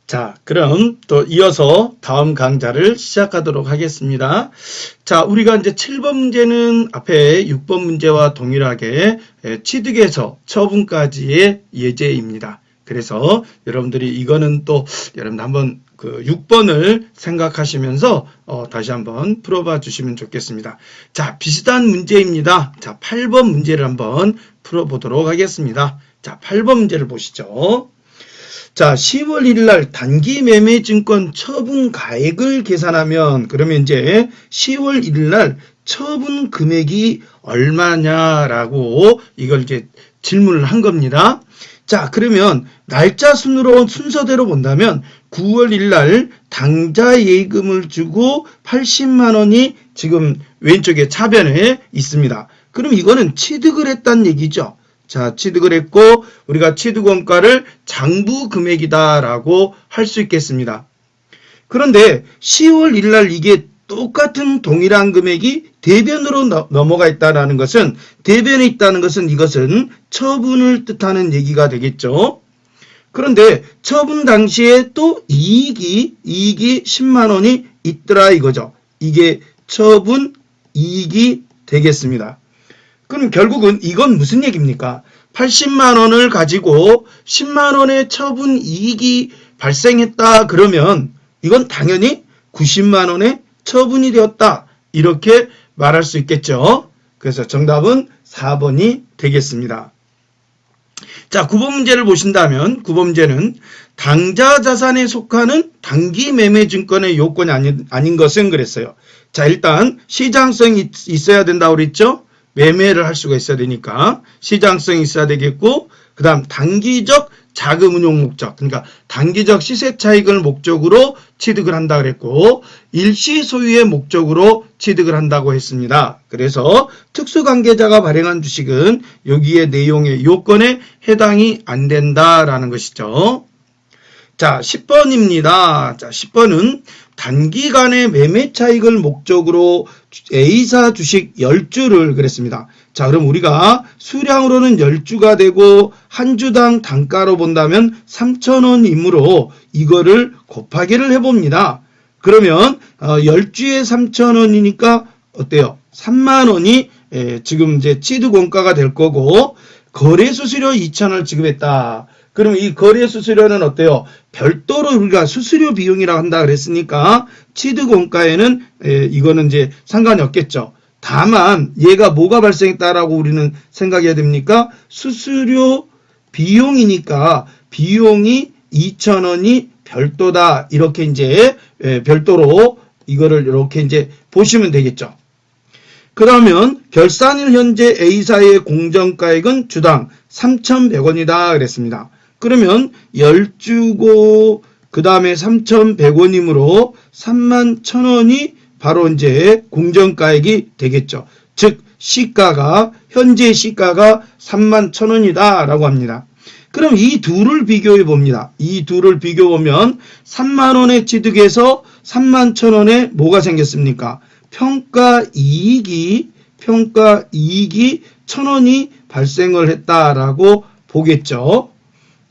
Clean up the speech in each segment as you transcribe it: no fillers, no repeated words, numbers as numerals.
자, 그럼 또 이어서 다음 강좌를 시작하도록 하겠습니다. 자, 우리가 이제 7번 문제는 앞에 6번 문제와 동일하게 취득에서 처분까지의 예제입니다. 그래서 여러분들이 이거는 또 여러분 한번 그 6번을 생각하시면서 다시 한번 풀어봐 주시면 좋겠습니다. 자, 비슷한 문제입니다. 자, 8번 문제를 한번 풀어보도록 하겠습니다. 자, 8번 문제를 보시죠. 자, 10월 1일 날 단기 매매 증권 처분 가액을 계산하면 그러면 이제 10월 1일 날 처분 금액이 얼마냐라고 이걸 이제 질문을 한 겁니다. 자, 그러면 날짜 순서대로 본다면 9월 1일 날 당좌 예금을 주고 80만 원이 지금 왼쪽에 차변에 있습니다. 그럼 이거는 취득을 했다는 얘기죠. 자, 취득을 했고 우리가 취득원가를 장부 금액이다라고 할 수 있겠습니다. 그런데 10월 1일 날 이게 똑같은 동일한 금액이 대변으로 넘어가 있다는 것은 대변에 있다는 것은 이것은 처분을 뜻하는 얘기가 되겠죠. 그런데 처분 당시에 또 이익이 10만 원이 있더라 이거죠. 이게 처분 이익이 되겠습니다. 그럼 결국은 이건 무슨 얘기입니까? 80만 원을 가지고 10만 원의 처분 이익이 발생했다 그러면 이건 당연히 90만 원의 처분이 되었다 이렇게 말할 수 있겠죠. 그래서 정답은 4번이 되겠습니다. 자, 9번 문제를 보신다면 9번 문제는 당좌 자산에 속하는 단기 매매 증권의 요건이 아닌 것은 그랬어요. 자, 일단 시장성이 있어야 된다고 그랬죠. 매매를 할 수가 있어야 되니까 시장성이 있어야 되겠고 그 다음 단기적 자금 운용 목적 그러니까 단기적 시세 차익을 목적으로 취득을 한다 그랬고 일시 소유의 목적으로 취득을 한다고 했습니다. 그래서 특수관계자가 발행한 주식은 여기에 내용의 요건에 해당이 안 된다라는 것이죠. 자, 10번입니다. 자, 10번은 단기간의 매매 차익을 목적으로 A사 주식 10주를 그랬습니다. 자, 그럼 우리가 수량으로는 10주가 되고 한 주당 단가로 본다면 3,000원이므로 이거를 곱하기를 해봅니다. 그러면 10주에 3,000원이니까 어때요? 3만 원이 지금 이제 취득 원가가 될 거고 거래 수수료 2,000원을 지급했다. 그럼 이 거래 수수료는 어때요? 별도로 우리가 수수료 비용이라고 한다 그랬으니까 취득 원가에는 이거는 이제 상관이 없겠죠. 다만 얘가 뭐가 발생했다라고 우리는 생각해야 됩니까? 수수료 비용이니까 비용이 2,000원이 별도다. 이렇게 이제 별도로 이거를 이렇게 이제 보시면 되겠죠. 그러면 결산일 현재 A사의 공정가액은 주당 3,100원이다 그랬습니다. 그러면 10주고 그 다음에 3,100원이므로 31,000원이 바로 이제 공정가액이 되겠죠. 즉 시가가 현재 시가가 31,000원이다 라고 합니다. 그럼 이 둘을 비교해 봅니다. 이 둘을 비교해 보면 3만원의 취득에서 31,000원에 뭐가 생겼습니까? 평가 이익이 1,000원이 발생을 했다라고 보겠죠.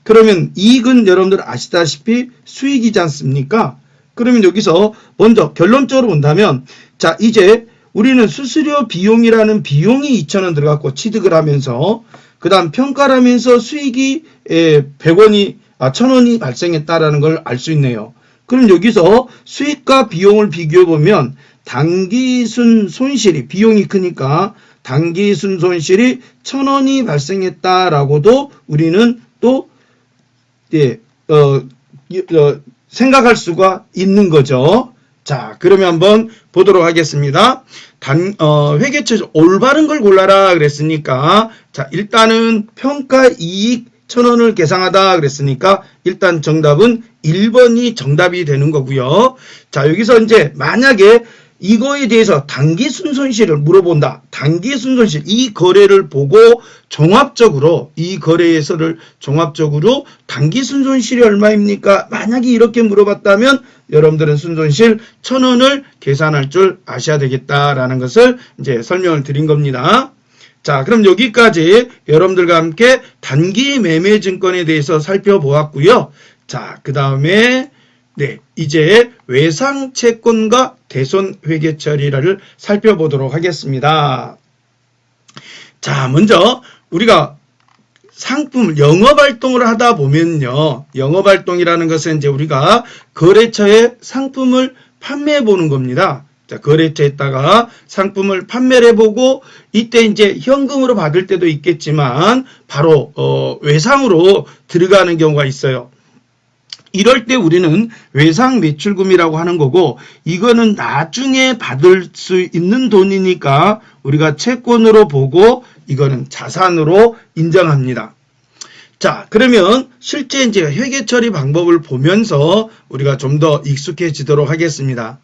그러면 이익은 여러분들 아시다시피 수익이지 않습니까? 그러면 여기서 먼저 결론적으로 본다면 자, 이제 우리는 수수료 비용이라는 비용이 2,000원 들어갔고 취득을 하면서 그 다음 평가를 하면서 수익이 1,000원이 발생했다라는 걸 알 수 있네요. 그럼 여기서 수익과 비용을 비교해보면 단기순 손실이 비용이 크니까 단기순 손실이 1,000원이 발생했다라고도 우리는 또 생각할 수가 있는 거죠. 자, 그러면 한번 보도록 하겠습니다. 회계처에서 올바른 걸 골라라 그랬으니까 자, 일단은 평가 이익 1,000원을 계산하다 그랬으니까 일단 정답은 1번이 정답이 되는 거고요. 자, 여기서 이제 만약에 이거에 대해서 단기 순손실을 물어본다. 단기 순손실 이 거래를 보고 종합적으로 이 거래에서를 종합적으로 단기 순손실이 얼마입니까? 만약에 이렇게 물어봤다면 여러분들은 순손실 1,000원을 계산할 줄 아셔야 되겠다라는 것을 이제 설명을 드린 겁니다. 자, 그럼 여기까지 여러분들과 함께 단기 매매 증권에 대해서 살펴보았고요. 자, 그 다음에 네, 이제 외상 채권과 대손 회계 처리를 살펴보도록 하겠습니다. 자, 먼저 우리가 상품 영업활동을 하다 보면요, 영업활동이라는 것은 이제 우리가 거래처에 상품을 판매해 보는 겁니다. 자, 거래처에다가 상품을 판매를 해보고 이때 이제 현금으로 받을 때도 있겠지만 바로 외상으로 들어가는 경우가 있어요. 이럴 때 우리는 외상 매출금이라고 하는 거고, 이거는 나중에 받을 수 있는 돈이니까 우리가 채권으로 보고 이거는 자산으로 인정합니다. 자, 그러면 실제 이제 회계 처리 방법을 보면서 우리가 좀 더 익숙해지도록 하겠습니다.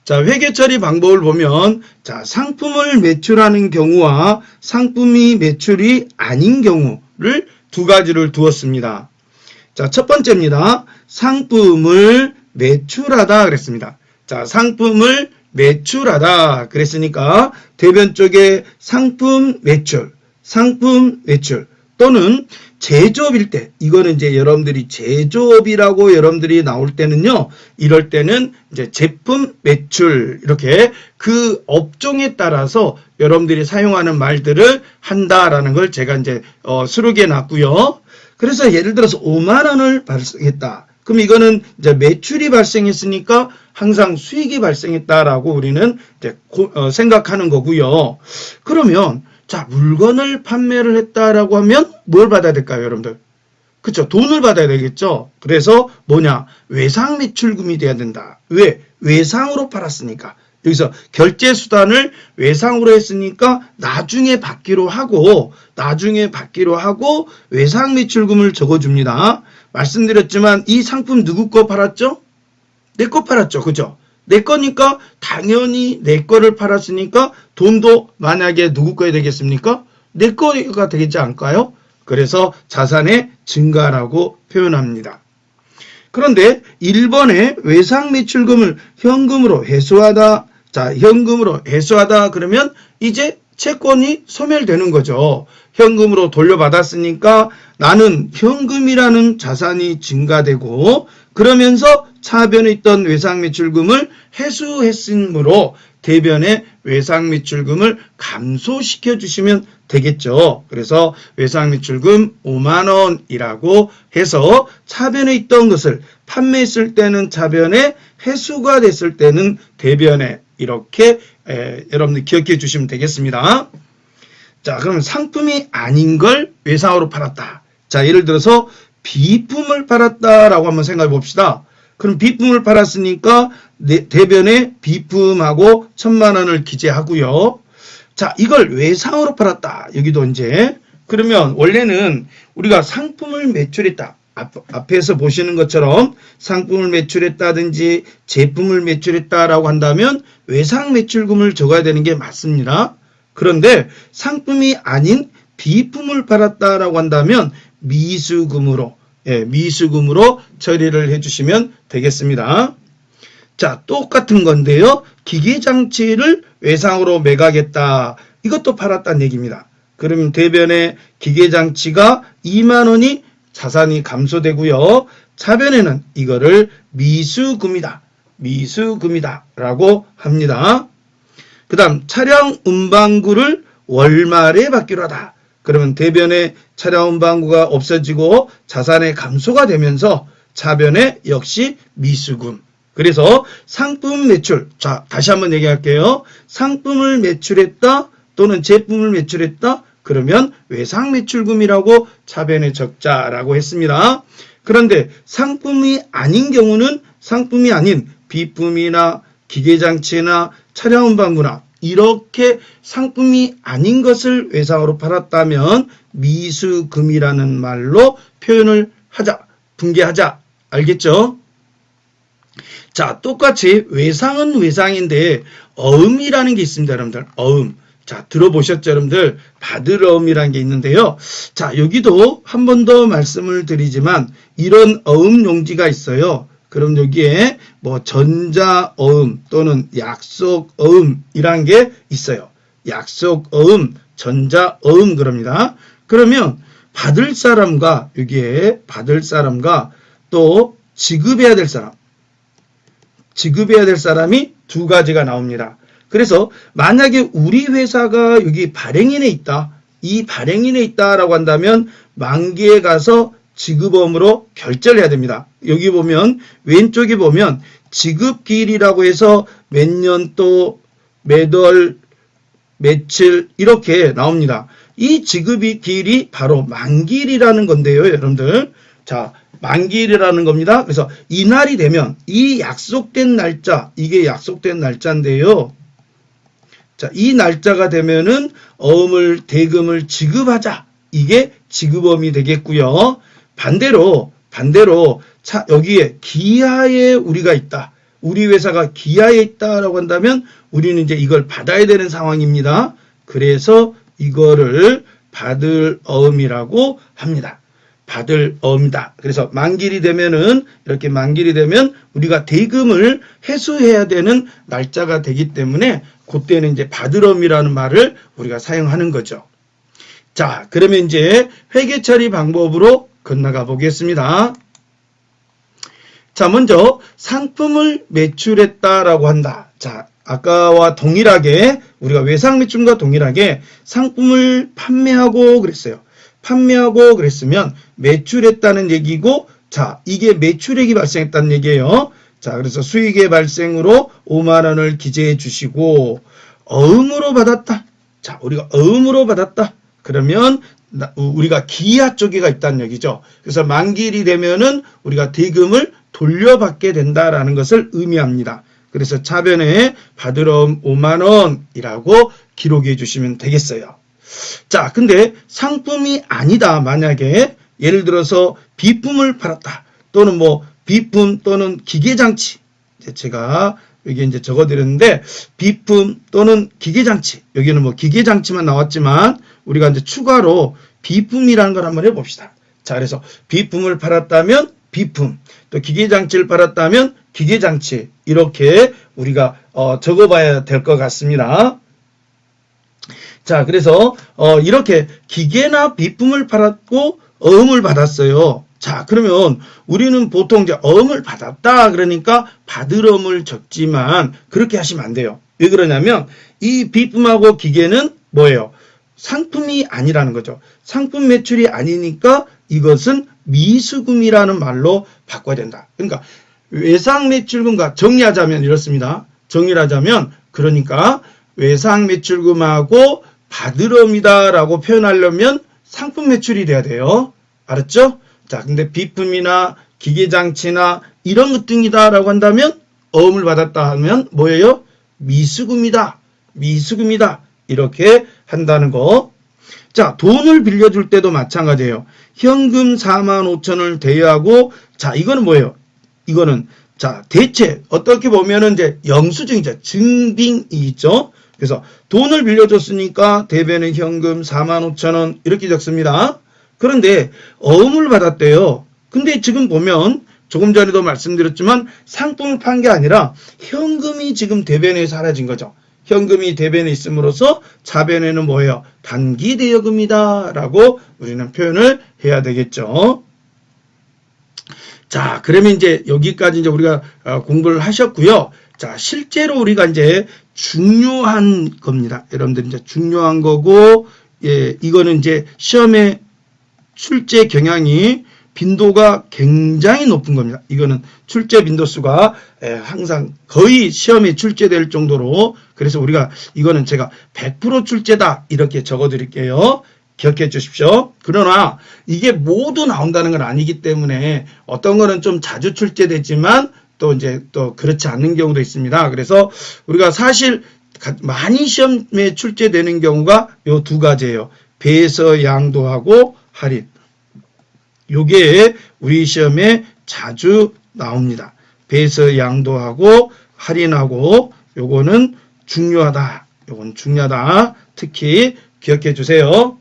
자, 회계 처리 방법을 보면, 자, 상품을 매출하는 경우와 상품이 매출이 아닌 경우를 두 가지를 두었습니다. 자, 첫 번째입니다. 상품을 매출하다 그랬습니다. 자, 상품을 매출하다 그랬으니까 대변 쪽에 상품 매출 또는 제조업일 때, 이거는 이제 여러분들이 제조업이라고 여러분들이 나올 때는요, 이럴 때는 이제 제품 매출, 이렇게 그 업종에 따라서 여러분들이 사용하는 말들을 한다라는 걸 제가 이제 수록해 놨고요. 그래서 예를 들어서 5만 원을 발생했다. 그럼 이거는 이제 매출이 발생했으니까 항상 수익이 발생했다라고 우리는 이제 생각하는 거고요. 그러면 자, 물건을 판매를 했다라고 하면 뭘 받아야 될까요, 여러분들? 그쵸? 돈을 받아야 되겠죠? 그래서 뭐냐? 외상 매출금이 돼야 된다. 왜? 외상으로 팔았으니까. 여기서 결제 수단을 외상으로 했으니까 나중에 받기로 하고 외상 매출금을 적어줍니다. 말씀드렸지만 이 상품 누구 거 팔았죠? 내 거 팔았죠. 그죠? 내 거니까 당연히 내 거를 팔았으니까 돈도 만약에 누구 거에 되겠습니까? 내 거가 되겠지 않을까요? 그래서 자산의 증가라고 표현합니다. 그런데 1번에 외상 매출금을 현금으로 회수하다. 자, 현금으로 회수하다 그러면 이제 채권이 소멸되는 거죠. 현금으로 돌려받았으니까 나는 현금이라는 자산이 증가되고 그러면서 차변에 있던 외상 매출금을 회수했으므로 대변의 외상 매출금을 감소시켜 주시면 되겠죠. 그래서 외상 매출금 5만 원이라고 해서 차변에 있던 것을 판매했을 때는 차변에, 회수가 됐을 때는 대변에, 이렇게 여러분들 기억해 주시면 되겠습니다. 자, 그럼 상품이 아닌 걸 외상으로 팔았다. 자, 예를 들어서 비품을 팔았다라고 한번 생각해 봅시다. 그럼 비품을 팔았으니까 대변에 비품하고 1,000만 원을 기재하고요. 자, 이걸 외상으로 팔았다. 여기도 이제 그러면 원래는 우리가 상품을 매출했다. 앞에서 보시는 것처럼 상품을 매출했다든지 제품을 매출했다라고 한다면 외상 매출금을 적어야 되는 게 맞습니다. 그런데 상품이 아닌 비품을 팔았다라고 한다면 미수금으로 처리를 해주시면 되겠습니다. 자, 똑같은 건데요. 기계장치를 외상으로 매각했다. 이것도 팔았다는 얘기입니다. 그러면 대변에 기계장치가 2만 원이 자산이 감소되고요. 차변에는 이거를 미수금이다 라고 합니다. 그 다음 차량 운반구를 월말에 받기로 하다. 그러면 대변에 차량 운반구가 없어지고 자산의 감소가 되면서 차변에 역시 미수금. 그래서 상품 매출, 자, 다시 한번 얘기할게요. 상품을 매출했다 또는 제품을 매출했다. 그러면 외상 매출금이라고 차변에 적자라고 했습니다. 그런데 상품이 아닌 경우는 상품이 아닌 비품이나 기계장치나 차량 운반구나 이렇게 상품이 아닌 것을 외상으로 팔았다면 미수금이라는 말로 표현을 하자, 분개하자. 알겠죠? 자, 똑같이 외상은 외상인데 어음이라는 게 있습니다, 여러분들. 어음. 자, 들어보셨죠, 여러분들? 받을어음이라는 게 있는데요. 자, 여기도 한 번 더 말씀을 드리지만 이런 어음 용지가 있어요. 그럼 여기에 뭐 전자어음 또는 약속어음이라는 게 있어요. 약속어음, 전자어음 그럽니다. 그러면 받을 사람과 여기에 받을 사람과 또 지급해야 될 사람. 지급해야 될 사람이 두 가지가 나옵니다. 그래서 만약에 우리 회사가 여기 발행인에 있다. 이 발행인에 있다라고 한다면 만기에 가서 지급업으로 결제를 해야 됩니다. 여기 보면 왼쪽에 보면 지급기일이라고 해서 몇 년도, 몇 월, 며칠 이렇게 나옵니다. 이 지급이 기일이 바로 만기일이라는 건데요, 여러분들. 자, 만기일이라는 겁니다. 그래서 이날이 되면 이 약속된 날짜, 이게 약속된 날짜인데요. 자, 이 날짜가 되면은 어음을 대금을 지급하자. 이게 지급어음이 되겠고요. 반대로 여기에 기하에 우리가 있다. 우리 회사가 기하에 있다라고 한다면 우리는 이제 이걸 받아야 되는 상황입니다. 그래서 이거를 받을 어음이라고 합니다. 받을 어음이다. 그래서 만기일이 되면은 이렇게 만기일이 되면 우리가 대금을 회수해야 되는 날짜가 되기 때문에 그때는 이제 받을 어음이라는 말을 우리가 사용하는 거죠. 자, 그러면 이제 회계 처리 방법으로 건너가 보겠습니다. 자, 먼저 상품을 매출했다라고 한다. 자, 아까와 동일하게 우리가 외상 매출과 동일하게 상품을 판매하고 그랬어요. 판매하고 그랬으면 매출했다는 얘기고, 자, 이게 매출액이 발생했다는 얘기예요. 자, 그래서 수익의 발생으로 5만 원을 기재해 주시고 어음으로 받았다. 자, 우리가 어음으로 받았다. 그러면 우리가 기하 쪽에가 있다는 얘기죠. 그래서 만기일이 되면은 우리가 대금을 돌려받게 된다라는 것을 의미합니다. 그래서 차변에 받을 어음 5만 원이라고 기록해 주시면 되겠어요. 자, 근데 상품이 아니다. 만약에 예를 들어서 비품을 팔았다. 또는 뭐 비품 또는 기계장치. 제가 여기 이제 적어드렸는데 비품 또는 기계장치. 여기는 뭐 기계장치만 나왔지만 우리가 이제 추가로 비품이라는 걸 한번 해봅시다. 자, 그래서 비품을 팔았다면 비품, 또 기계장치를 팔았다면 기계장치 이렇게 우리가 적어봐야 될 것 같습니다. 자, 그래서 이렇게 기계나 비품을 팔았고 어음을 받았어요. 자, 그러면 우리는 보통 이제 어음을 받았다 그러니까 받을 어음을 적지만 그렇게 하시면 안 돼요. 왜 그러냐면 이 비품하고 기계는 뭐예요? 상품이 아니라는 거죠. 상품 매출이 아니니까 이것은 미수금이라는 말로 바꿔야 된다. 그러니까 외상 매출금과 정리하자면 이렇습니다. 정리를 하자면 그러니까 외상 매출금하고 받을 어음이다라고 표현하려면 상품 매출이 돼야 돼요. 알았죠? 자, 근데 비품이나 기계장치나 이런 것 등이다라고 한다면 어음을 받았다 하면 뭐예요? 미수금이다. 미수금이다. 이렇게 한다는 거. 자, 돈을 빌려줄 때도 마찬가지예요. 현금 45,000원을 대여하고, 자, 이거는 뭐예요? 이거는, 자, 대체, 어떻게 보면은 이제 영수증이죠. 증빙이 있죠. 그래서 돈을 빌려줬으니까 대변은 현금 45,000원 이렇게 적습니다. 그런데 어음을 받았대요. 근데 지금 보면 조금 전에도 말씀드렸지만 상품을 판 게 아니라 현금이 지금 대변에 사라진 거죠. 현금이 대변에 있음으로써 차변에는 뭐예요? 단기 대여금이다 라고 우리는 표현을 해야 되겠죠. 자, 그러면 이제 여기까지 이제 우리가 공부를 하셨고요. 자, 실제로 우리가 이제 중요한 겁니다. 여러분들 이제 중요한 거고, 예, 이거는 이제 시험에 출제 경향이 빈도가 굉장히 높은 겁니다. 이거는 출제 빈도수가 항상 거의 시험에 출제될 정도로, 그래서 우리가 이거는 제가 100% 출제다 이렇게 적어 드릴게요. 기억해 주십시오. 그러나 이게 모두 나온다는 건 아니기 때문에 어떤 거는 좀 자주 출제되지만 또 이제 또 그렇지 않는 경우도 있습니다. 그래서 우리가 사실 많이 시험에 출제되는 경우가 요 두 가지예요. 배서 양도하고 할인. 요게 우리 시험에 자주 나옵니다. 배서 양도하고 할인하고 요거는 중요하다. 요건 중요하다. 특히 기억해 주세요.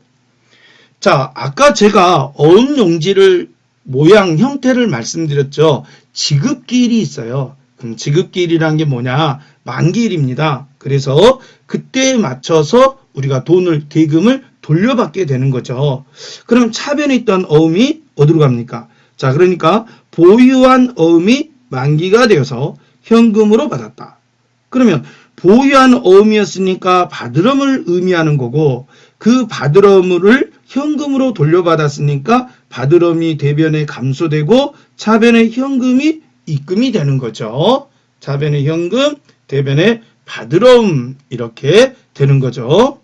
자, 아까 제가 어음 용지를 모양 형태를 말씀드렸죠. 지급기일이 있어요. 그럼 지급기일이란 게 뭐냐? 만기일입니다. 그래서 그때에 맞춰서 우리가 돈을 대금을 돌려받게 되는 거죠. 그럼 차변에 있던 어음이 어디로 갑니까? 자, 그러니까 보유한 어음이 만기가 되어서 현금으로 받았다. 그러면 보유한 어음이었으니까 받으럼을 의미하는 거고 그 받으럼을 현금으로 돌려받았으니까 받으럼이 대변에 감소되고 차변에 현금이 입금이 되는 거죠. 차변에 현금, 대변에 받으럼 이렇게 되는 거죠.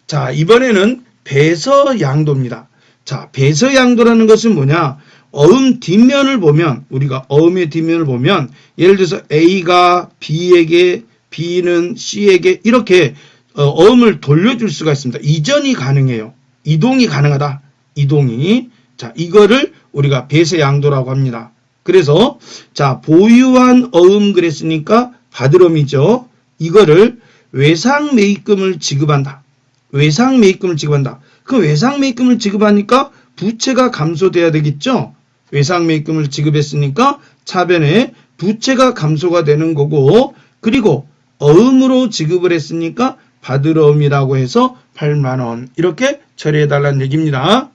자, 이번에는 배서양도입니다. 자, 배서양도라는 것은 뭐냐? 어음 뒷면을 보면 우리가 어음의 뒷면을 보면 예를 들어서 A가 B에게 B는 C에게 이렇게 어음을 돌려줄 수가 있습니다. 이전이 가능해요. 이동이 가능하다. 이동이. 자, 이거를 우리가 배서양도라고 합니다. 그래서 자, 보유한 어음 그랬으니까 받으럼이죠. 이거를 외상매입금을 지급한다. 외상매입금을 지급한다. 그 외상매입금을 지급하니까 부채가 감소돼야 되겠죠. 외상매입금을 지급했으니까 차변에 부채가 감소가 되는 거고 그리고 어음으로 지급을 했으니까 받으럼이라고 해서 8만원 이렇게 처리해달라는 얘기입니다.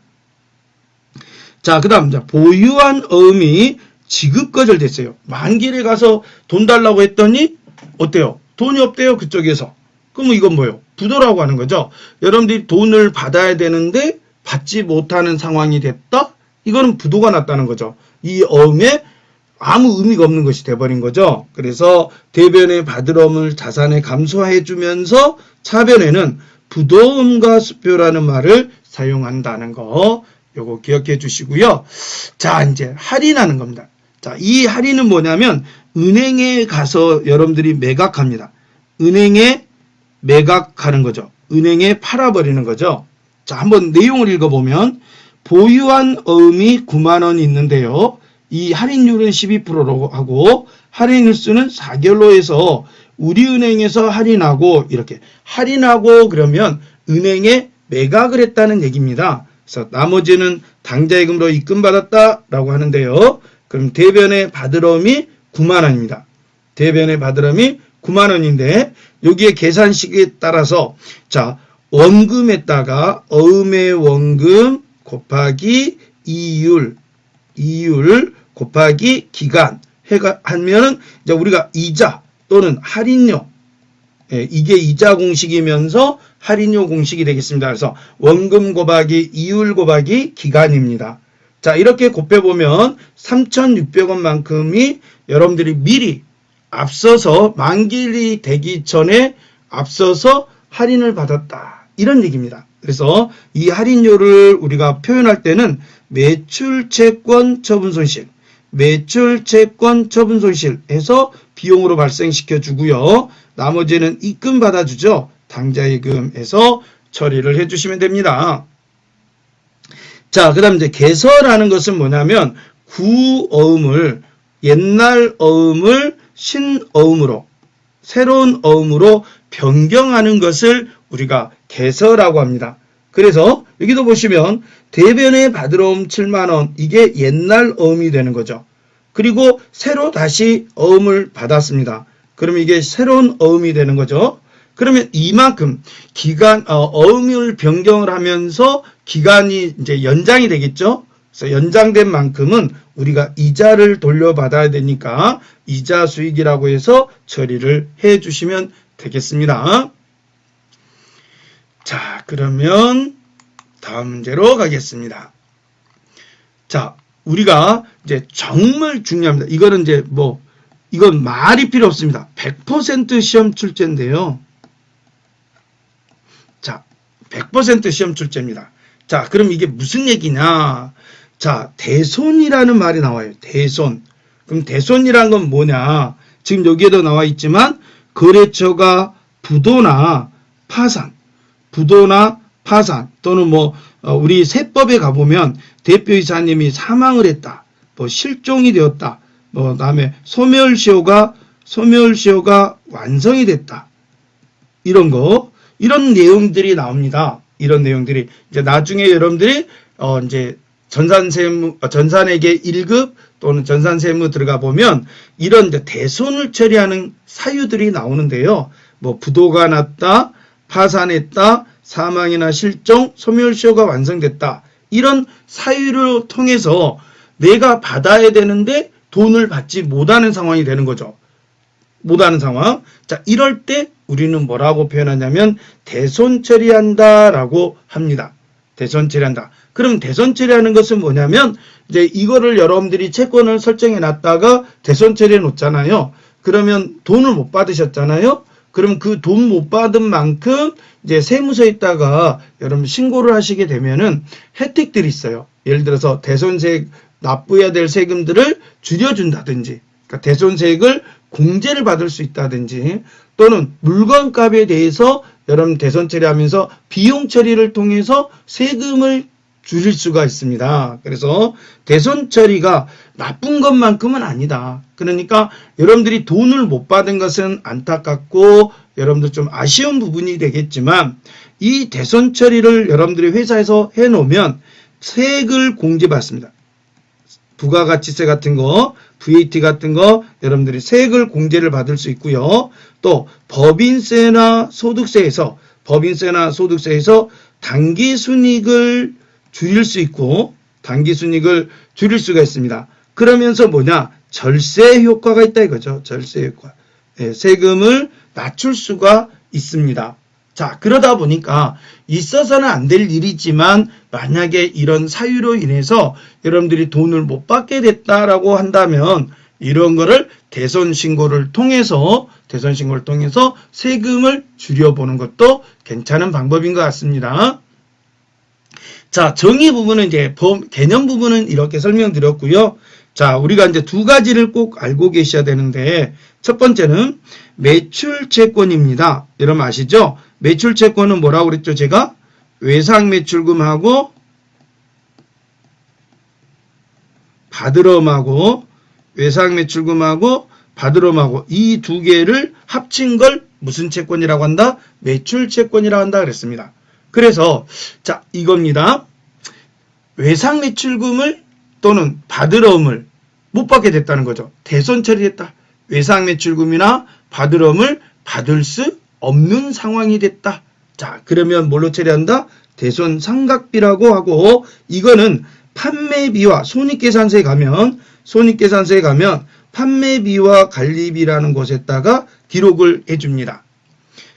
자, 그 다음 보유한 어음이 지급 거절됐어요. 만기일에 가서 돈 달라고 했더니 어때요? 돈이 없대요. 그쪽에서. 그럼 이건 뭐예요? 부도라고 하는 거죠. 여러분들이 돈을 받아야 되는데 받지 못하는 상황이 됐다? 이거는 부도가 났다는 거죠. 이 어음에 아무 의미가 없는 것이 돼버린 거죠. 그래서 대변의 받으럼을 자산에 감소해 주면서 차변에는 부도음과 수표라는 말을 사용한다는 거 요거 기억해 주시고요. 자, 이제 할인하는 겁니다. 자, 이 할인은 뭐냐면 은행에 가서 여러분들이 매각합니다. 은행에 매각하는 거죠. 은행에 팔아버리는 거죠. 자, 한번 내용을 읽어보면 보유한 어음이 9만원 있는데요. 이 할인율은 12%라고 하고 할인 횟수는 4개월로 해서 우리은행에서 할인하고 이렇게 할인하고 그러면 은행에 매각을 했다는 얘기입니다. 그래서 나머지는 당자예금으로 입금받았다라고 하는데요. 그럼 대변의 받으럼이 9만원입니다. 대변의 받으럼이 9만원인데 여기에 계산식에 따라서 자, 원금에다가 어음의 원금 곱하기 이율 곱하기 기간 하면은 이제 우리가 이자 또는 할인료 이게 이자 공식이면서 할인료 공식이 되겠습니다. 그래서 원금 곱하기 이율 곱하기 기간입니다. 자, 이렇게 곱해보면 3,600원만큼이 여러분들이 미리 앞서서 만기일이 되기 전에 앞서서 할인을 받았다. 이런 얘기입니다. 그래서 이 할인료를 우리가 표현할 때는 매출채권 처분손실, 매출채권 처분손실에서 비용으로 발생시켜 주고요. 나머지는 입금 받아주죠. 당자예금에서 처리를 해주시면 됩니다. 자, 그 다음 이제 개서라는 것은 뭐냐면 구어음을 옛날 어음을 신어음으로 새로운 어음으로 변경하는 것을 우리가 개서라고 합니다. 그래서 여기도 보시면 대변의 받으러옴 7만원 이게 옛날 어음이 되는 거죠. 그리고 새로 다시 어음을 받았습니다. 그러면 이게 새로운 어음이 되는 거죠. 그러면 이만큼 기간 어음을 변경을 하면서 기간이 이제 연장이 되겠죠. 그래서 연장된 만큼은 우리가 이자를 돌려받아야 되니까 이자 수익이라고 해서 처리를 해 주시면 되겠습니다. 자, 그러면 다음 문제로 가겠습니다. 자, 우리가 이제 정말 중요합니다. 이거는 이제 이건 말이 필요 없습니다. 100% 시험 출제인데요. 자, 100% 시험 출제입니다. 자, 그럼 이게 무슨 얘기냐? 자, 대손이라는 말이 나와요. 대손. 그럼 대손이란 건 뭐냐? 지금 여기에도 나와 있지만 거래처가 부도나 파산 또는 우리 세법에 가보면 대표이사님이 사망을 했다. 실종이 되었다. 다음에 소멸시효가 완성이 됐다. 이런 내용들이 나옵니다. 이런 내용들이 이제 나중에 여러분들이 이제 전산에게 1급 또는 전산세무 들어가 보면 이런 이제 대손을 처리하는 사유들이 나오는데요. 부도가 났다, 파산했다, 사망이나 실종, 소멸시효가 완성됐다. 이런 사유를 통해서 내가 받아야 되는데 돈을 받지 못하는 상황이 되는 거죠. 못하는 상황. 자, 이럴 때 우리는 뭐라고 표현하냐면 대손 처리한다라고 합니다. 대손 처리한다. 그럼 대손 처리하는 것은 뭐냐면 이제 이거를 여러분들이 채권을 설정해 놨다가 대손 처리해 놓잖아요. 그러면 돈을 못 받으셨잖아요. 그럼 그 돈 못 받은 만큼 이제 세무서에다가 여러분 신고를 하시게 되면은 혜택들이 있어요. 예를 들어서 대손세 납부해야 될 세금들을 줄여준다든지, 그러니까 대손세액을 공제를 받을 수 있다든지, 또는 물건값에 대해서 여러분 대손 처리하면서 비용 처리를 통해서 세금을 줄일 수가 있습니다. 그래서 대손 처리가 나쁜 것만큼은 아니다. 그러니까 여러분들이 돈을 못 받은 것은 안타깝고 여러분들 좀 아쉬운 부분이 되겠지만 이 대손 처리를 여러분들이 회사에서 해놓으면 세액을 공제받습니다. 부가가치세 같은 거, VAT 같은 거 여러분들이 세액을 공제를 받을 수 있고요. 또 법인세나 소득세에서 당기순이익을 줄일 수 있고 당기순이익을 줄일 수가 있습니다. 그러면서 뭐냐? 절세 효과가 있다 이거죠. 절세 효과. 예, 세금을 낮출 수가 있습니다. 자, 그러다 보니까 있어서는 안 될 일이지만 만약에 이런 사유로 인해서 여러분들이 돈을 못 받게 됐다라고 한다면 이런 거를 대손 신고를 통해서 세금을 줄여보는 것도 괜찮은 방법인 것 같습니다. 자, 정의 부분은 이제 개념 부분은 이렇게 설명드렸고요. 자, 우리가 이제 두 가지를 꼭 알고 계셔야 되는데 첫 번째는 매출채권입니다. 여러분 아시죠? 매출채권은 뭐라고 그랬죠? 제가 외상매출금하고 바드럼하고 외상매출금하고 바드럼하고 이 두 개를 합친 걸 무슨 채권이라고 한다? 매출채권이라고 한다 그랬습니다. 그래서 자, 이겁니다. 외상매출금을 또는 바드럼을 못 받게 됐다는 거죠. 대손 처리했다. 외상매출금이나 바드럼을 받을 수 없는 상황이 됐다. 자, 그러면 뭘로 처리한다? 대손상각비라고 하고 이거는 판매비와 손익계산서에 가면 판매비와 관리비라는 곳에다가 기록을 해줍니다.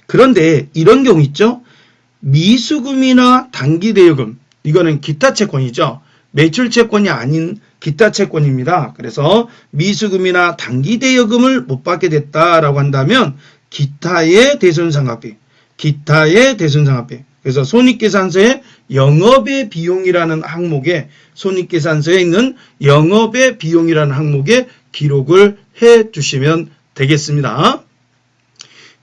그런데 이런 경우 있죠. 미수금이나 단기대여금, 이거는 기타채권이죠. 매출채권이 아닌 기타채권입니다. 그래서 미수금이나 단기대여금을 못 받게 됐다라고 한다면 기타의 대손상각비. 그래서 손익계산서에 영업의 비용이라는 항목에 손익계산서에 있는 영업의 비용이라는 항목에 기록을 해 주시면 되겠습니다.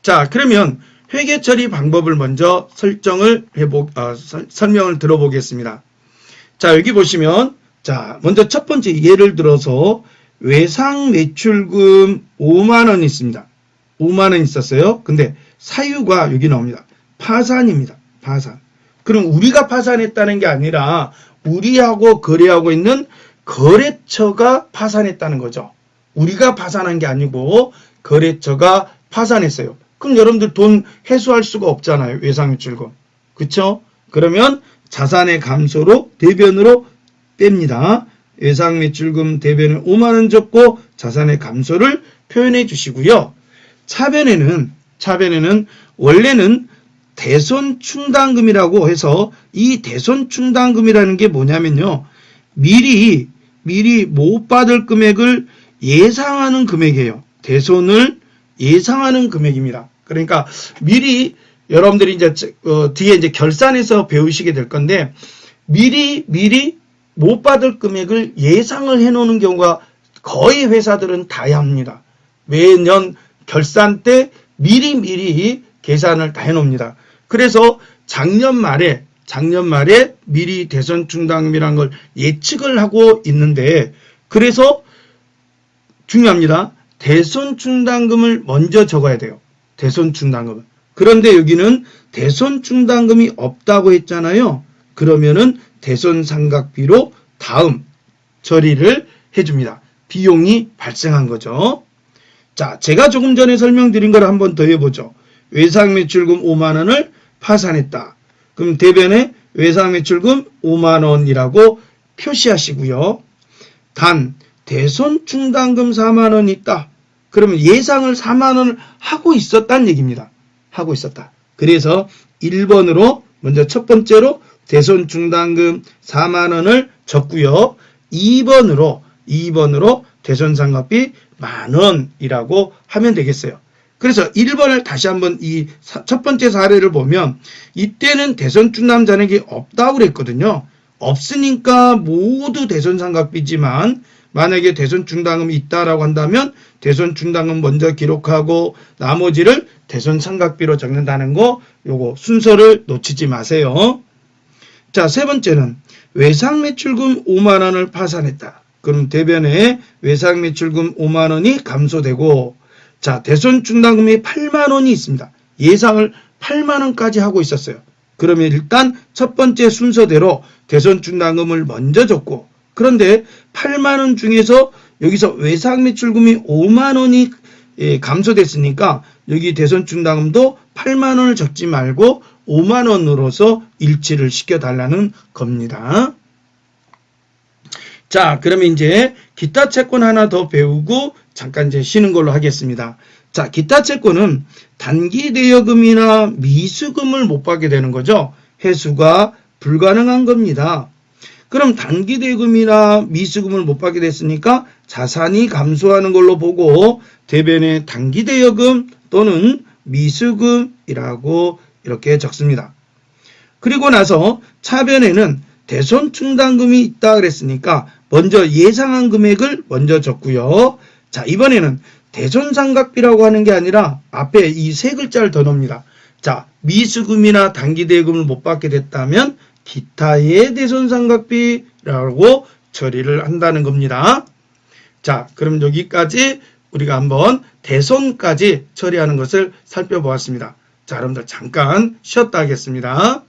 자, 그러면 회계처리 방법을 먼저 설명을 들어보겠습니다. 자, 여기 보시면 자, 먼저 첫 번째 예를 들어서 외상매출금 5만원 있습니다. 5만원 있었어요. 근데 사유가 여기 나옵니다. 파산입니다. 파산. 그럼 우리가 파산했다는 게 아니라 우리하고 거래하고 있는 거래처가 파산했다는 거죠. 우리가 파산한 게 아니고 거래처가 파산했어요. 그럼 여러분들 돈 회수할 수가 없잖아요. 외상매출금. 그쵸? 그러면 자산의 감소로 대변으로 뺍니다. 외상매출금 대변을 5만원 적고 자산의 감소를 표현해 주시고요. 차변에는 원래는 대손충당금이라고 해서 이 대손충당금이라는 게 뭐냐면요. 미리 못 받을 금액을 예상하는 금액이에요. 대손을 예상하는 금액입니다. 그러니까 미리 여러분들이 이제 뒤에 이제 결산에서 배우시게 될 건데 미리 못 받을 금액을 예상을 해 놓는 경우가 거의 회사들은 다야 합니다. 매년 결산 때 미리 계산을 다 해 놓습니다. 그래서 작년 말에 미리 대손충당금이라는 걸 예측을 하고 있는데 그래서 중요합니다. 대손충당금을 먼저 적어야 돼요. 대손충당금을. 그런데 여기는 대손충당금이 없다고 했잖아요. 그러면은 대손상각비로 다음 처리를 해줍니다. 비용이 발생한 거죠. 자, 제가 조금 전에 설명드린 걸 한번 더 해보죠. 외상매출금 5만원을 파산했다. 그럼 대변에 외상매출금 5만원이라고 표시하시고요. 단 대손 충당금 4만 원이 있다. 그러면 예상을 4만 원을 하고 있었다는 얘기입니다. 하고 있었다. 그래서 1번으로 먼저 첫 번째로 대손 충당금 4만 원을 적고요. 2번으로 대손 상각비 10,000원이라고 하면 되겠어요. 그래서 1번을 다시 한번 이 첫 번째 사례를 보면 이때는 대손 충당 잔액이 없다고 그랬거든요. 없으니까 모두 대손 상각비지만 만약에 대손 충당금이 있다라고 한다면 대손 충당금 먼저 기록하고 나머지를 대손 상각비로 적는다는 거 요거 순서를 놓치지 마세요. 자, 세 번째는 외상 매출금 5만 원을 파산했다. 그럼 대변에 외상 매출금 5만 원이 감소되고 자, 대손 충당금이 8만 원이 있습니다. 예상을 8만 원까지 하고 있었어요. 그러면 일단 첫 번째 순서대로 대손 충당금을 먼저 적고 그런데 8만 원 중에서 여기서 외상 매출금이 5만 원이 감소됐으니까 여기 대손 충당금도 8만 원을 적지 말고 5만 원으로서 일치를 시켜달라는 겁니다. 자, 그러면 이제 기타 채권 하나 더 배우고 잠깐 이제 쉬는 걸로 하겠습니다. 자, 기타 채권은 단기 대여금이나 미수금을 못 받게 되는 거죠. 회수가 불가능한 겁니다. 그럼 단기 대여금이나 미수금을 못 받게 됐으니까 자산이 감소하는 걸로 보고 대변에 단기 대여금 또는 미수금이라고 이렇게 적습니다. 그리고 나서 차변에는 대손 충당금이 있다 그랬으니까 먼저 예상한 금액을 먼저 적고요. 자, 이번에는 대손 상각비라고 하는 게 아니라 앞에 이 세 글자를 더 넣습니다. 자, 미수금이나 단기 대여금을 못 받게 됐다면 기타의 대손 상각비라고 처리를 한다는 겁니다. 자, 그럼 여기까지 우리가 한번 대손까지 처리하는 것을 살펴보았습니다. 자, 여러분들 잠깐 쉬었다 하겠습니다.